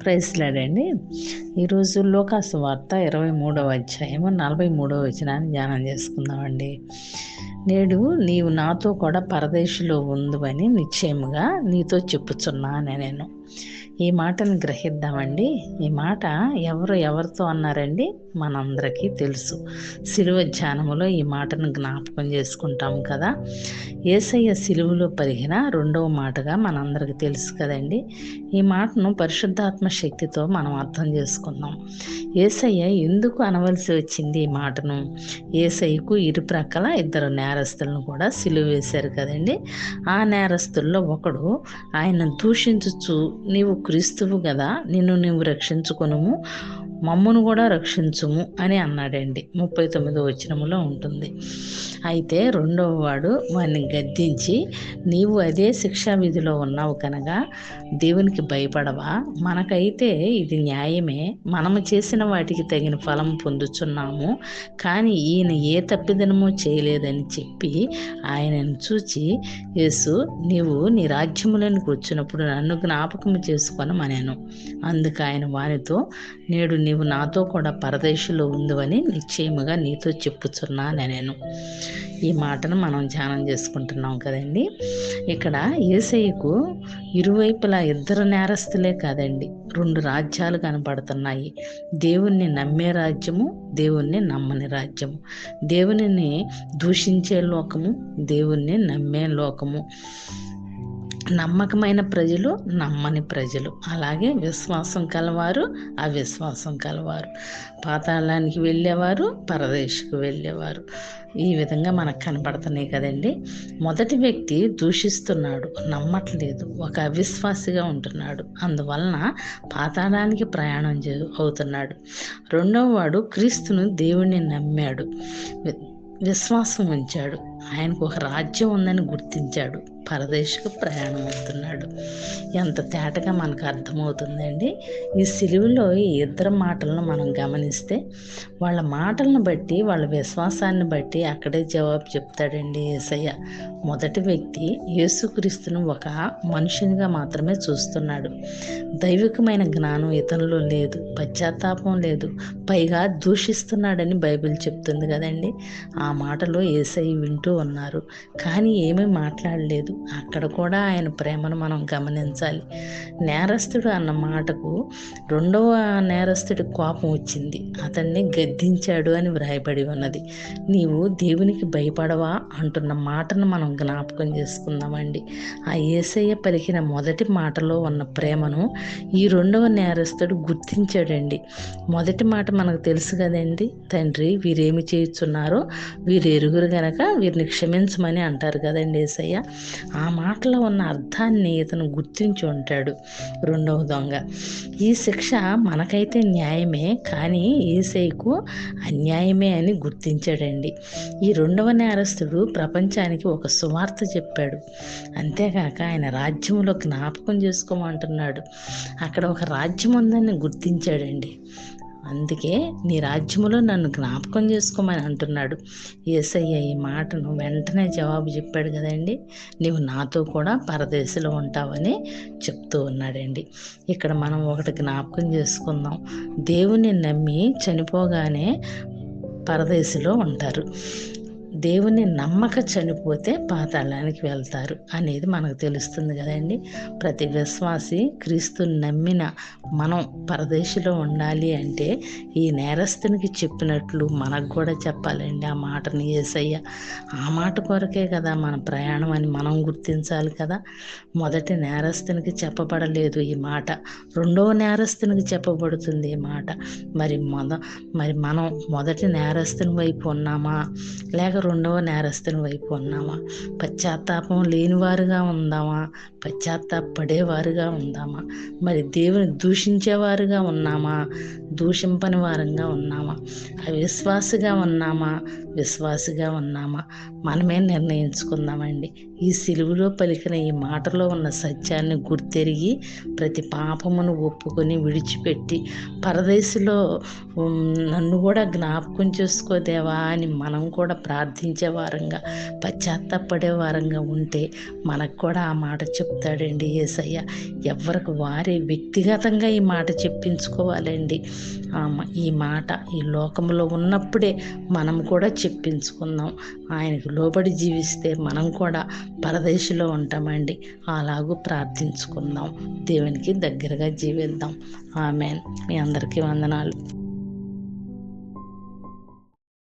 Praise lord. ఈరోజు లూకాసు వార్త 23వ అధ్యాయము 43వ వచనాన్ని ధ్యానం చేసుకుందామండి. నేడు నీవు నాతో కూడా పరదేశులో ఉందువని నిశ్చయముగా నీతో చెప్పుచున్నాను నేను. ఈ మాటను గ్రహిద్దామండి. ఈ మాట ఎవరితో అన్నారండి? మనందరికీ తెలుసు. సిలువ ధ్యానములో ఈ మాటను జ్ఞాపకం చేసుకుంటాం కదా. యేసయ్య సిలువలో పలికిన రెండవ మాటగా మనందరికీ తెలుసు కదండి. ఈ మాటను పరిశుద్ధాత్మ శక్తితో మనం అర్థం చేసుకుందాం. యేసయ్య ఎందుకు అనవలసి వచ్చింది ఈ మాటను? యేసయ్యకు ఇరుప్రక్కల ఇద్దరు నేరస్తులను కూడా సిలువ వేశారు కదండి. ఆ నేరస్తుల్లో ఒకడు ఆయన దూషించుచు, నీవు క్రీస్తువు కదా, నిన్ను నీవు రక్షించుకొనుము, మమ్మును కూడా రక్షించుము అని అన్నాడండి. 39వ వచనములో ఉంటుంది. అయితే రెండవ వాడు వాడిని గద్దించి, నీవు అదే శిక్షా విధిలో ఉన్నావు కనుక దేవునికి భయపడవా? మనకైతే ఇది న్యాయమే, మనము చేసిన వాటికి తగిన ఫలం పొందుచున్నాము, కానీ ఈయన ఏ తప్పిదనమో చేయలేదని చెప్పి ఆయనను చూచి, యేసు, నీవు నీ రాజ్యములోనికి వచ్చినప్పుడు నన్ను జ్ఞాపకము చేసుకొనమనెను. అందుకు ఆయన వానితో, నేడు నీవు నాతో కూడా పరదేశులో ఉందువని నిశ్చయముగా నీతో చెప్పుచున్నానెను. ఈ మాటను మనం ధ్యానం చేసుకుంటున్నాం కదండి. ఇక్కడ యేసయ్యకు ఇరువైపులా ఇద్దరు నేరస్తులే కాదండి, రెండు రాజ్యాలు కనపడుతున్నాయి. దేవుణ్ణి నమ్మే రాజ్యము, దేవుణ్ణి నమ్మని రాజ్యము. దేవునిని దూషించే లోకము, దేవుణ్ణి నమ్మే లోకము. నమ్మకమైన ప్రజలు, నమ్మని ప్రజలు, అలాగే విశ్వాసం కలవారు, అవిశ్వాసం కలవారు, పాతాళానికి వెళ్ళేవారు, పరదేశకు వెళ్ళేవారు. ఈ విధంగా మనకు కనపడుతున్నాయి కదండి. మొదటి వ్యక్తి దూషిస్తున్నాడు, నమ్మట్లేదు, ఒక అవిశ్వాసిగా ఉంటున్నాడు, అందువలన పాతాళానికి ప్రయాణం అవుతున్నాడు. రెండవ వాడు క్రీస్తును, దేవుణ్ణి నమ్మాడు, విశ్వాసం ఉంచాడు, ఆయనకు ఒక రాజ్యం ఉందని గుర్తించాడు, పరదేశకు ప్రయాణం అవుతున్నాడు. ఎంత తేటగా మనకు అర్థమవుతుందండి. ఈ సిలువలో ఈ ఇద్దరు మాటలను మనం గమనిస్తే, వాళ్ళ మాటలను బట్టి, వాళ్ళ విశ్వాసాన్ని బట్టి అక్కడే జవాబు చెప్తాడండి యేసయ్య. మొదటి వ్యక్తి యేసుక్రీస్తును ఒక మనుషునిగా మాత్రమే చూస్తున్నాడు. దైవికమైన జ్ఞానం ఇతనిలో లేదు, పశ్చాత్తాపం లేదు, పైగా దూషిస్తున్నాడని బైబిల్ చెప్తుంది కదండి. ఆ మాటలో యేసయ్య వింటూ ఉన్నారు, కానీ ఏమీ మాట్లాడలేదు. అక్కడ కూడా ఆయన ప్రేమను మనం గమనించాలి. నేరస్తుడు అన్న మాటకు రెండవ నేరస్తుడి కోపం వచ్చింది, అతన్ని గద్దించాడు అని వ్రాయబడి ఉన్నది. నీవు దేవునికి భయపడవా అంటున్న మాటను మనం జ్ఞాపకం చేసుకుందామండి. ఆ యేసయ్య పలికిన మొదటి మాటలో ఉన్న ప్రేమను ఈ రెండవ నేరస్తుడు గుర్తించాడండి. మొదటి మాట మనకు తెలుసు కదండి, తండ్రి వీరేమి చేయుచున్నారో వీరు ఎరుగురు గనక వీరిని క్షమించమని అంటారు కదండి యేసయ్య. ఆ మాటలో ఉన్న అర్థాన్ని ఇతను గుర్తించి ఉంటాడు. రెండవ దొంగ, ఈ శిక్ష మనకైతే న్యాయమే, కానీ యేసయ్యకు అన్యాయమే అని గుర్తించాడండి. ఈ రెండవ నేరస్తుడు ప్రపంచానికి ఒక సువార్త చెప్పాడు, అంతేకాక ఆయన రాజ్యంలో జ్ఞాపకం చేసుకోమంటున్నాడు. అక్కడ ఒక రాజ్యం ఉందని గుర్తించాడండి. అందుకే నీ రాజ్యములో నన్ను జ్ఞాపకం చేసుకోమని అంటున్నాడు. యేసయ్య ఈ మాటను వెంటనే జవాబు చెప్పాడు కదండి, నీవు నాతో కూడా పరదేశంలో ఉంటావని చెప్తూ ఉన్నాడండి. ఇక్కడ మనం ఒకటి జ్ఞాపకం చేసుకుందాం, దేవుని నమ్మి చనిపోగానే పరదేశంలో ఉంటారు, దేవుని నమ్మక చనిపోతే పాతాళానికి వెళ్తారు అనేది మనకు తెలుస్తుంది కదండి. ప్రతి విశ్వాసి క్రీస్తుని నమ్మిన మనం పరదేశంలో ఉండాలి అంటే ఈ నేరస్తునికి చెప్పినట్లు మనకు కూడా చెప్పాలండి ఆ మాటని యేసయ్య. ఆ మాట కొరకే కదా మన ప్రయాణం అని మనం గుర్తించాలి కదా. మొదటి నేరస్తునికి చెప్పబడలేదు ఈ మాట, రెండవ నేరస్తునికి చెప్పబడుతుంది ఈ మాట. మరి మనం మొదటి నేరస్తుని వైపు ఉన్నామా, లేక రెండవ నేరస్తుని వైపు ఉన్నామా? పశ్చాత్తాపం లేనివారుగా ఉందామా, పశ్చాత్తాపడేవారుగా ఉందామా? మరి దేవుని దూషించేవారుగా ఉన్నామా, దూషింపని వారంగా ఉన్నామా, అవిశ్వాసిగా ఉన్నామా, విశ్వాసిగా ఉన్నామా, మనమే నిర్ణయించుకుందామండి. ఈ సిలువలో పలికిన ఈ మాటలో ఉన్న సత్యాన్ని గుర్తెరిగి ప్రతి పాపమును ఒప్పుకొని విడిచిపెట్టి పరదేశంలో నన్ను కూడా జ్ఞాపకం చేసుకో దేవా అని మనం కూడా ప్రార్థించే వారంగా, పశ్చాత్తాపడే వారంగా ఉంటే మనకు కూడా ఆ మాట చెప్తాడండి యేసయ్య. ఎవరికి వారే వ్యక్తిగతంగా ఈ మాట చెప్పించుకోవాలండి. ఈ మాట ఈ లోకంలో ఉన్నప్పుడే మనం కూడా చెప్పించుకుందాం. ఆయనకు లోబడి జీవిస్తే మనం కూడా పరదేశంలో ఉంటామండి. అలాగూ ప్రార్థించుకుందాం, దేవునికి దగ్గరగా జీవిద్దాం. ఆమేన్. మీ అందరికీ వందనాలు.